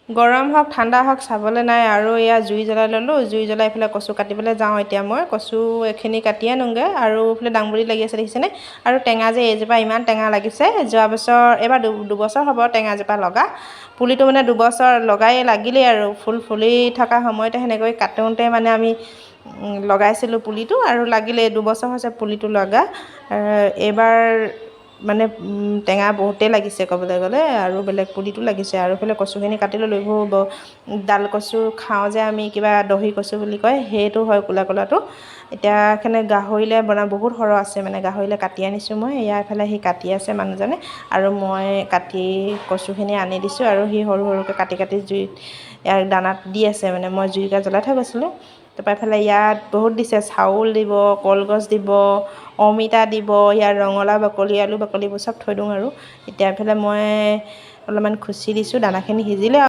গৰম হওক ঠাণ্ডা হওক চাবলৈ নাই আৰু এয়া জুই জ্বলাই ল'লোঁ জুই জ্বলাই পেলাই কচু কাটিবলৈ যাওঁ এতিয়া মই কচু এখিনি কাটি আনোগৈ আৰু এইফালে দাংবডি লাগি আছে দেখিছেনে আৰু টেঙা যে এইজোপা ইমান টেঙা লাগিছে যোৱা বছৰ এইবাৰ দুবছৰ হ'ব টেঙাজোপা লগা পুলিটো মানে দুবছৰ লগাই লাগিলেই আৰু ফুল ফুলি থকা সময়তে সেনেকৈ কাটোঁতে মানে আমি লগাইছিলোঁ পুলিটো আৰু লাগিলে দুবছৰ হৈছে পুলিটো লগা এইবাৰ মানে টেঙা বহুতেই লাগিছে ক'বলৈ গ'লে আৰু বেলেগ পুলিটো লাগিছে আৰু এইফালে কচুখিনি কাটি ল'লোঁ এইবোৰ ডাল কচু খাওঁ যে আমি কিবা দহি কচু বুলি কয় সেইটো হয় ক'লা ক'লাটো এতিয়া সেইকাৰণে গাহৰিলৈ বনাওঁ বহুত সৰহ আছে মানে গাহৰিলৈ কাটি আনিছোঁ মই এয়া এফালে সি কাটি আছে মানুহজনে আৰু মই কাটি কচুখিনি আনি দিছোঁ আৰু সি সৰু সৰুকৈ কাটি কাটি জুইত ইয়াৰ দানাত দি আছে মানে মই জুইকুৰা জ্বলাই থৈ গৈছিলোঁ তাৰপৰা এইফালে ইয়াত বহুত দিছে চাউল দিব কলগছ দিব অমিতা দিব ইয়াৰ ৰঙালাও বাকলি আলু বাকলিবোৰ চব থৈ দিওঁ আৰু এতিয়া এইফালে মই অলপমান খুচি দিছোঁ দানাখিনি সিজিলে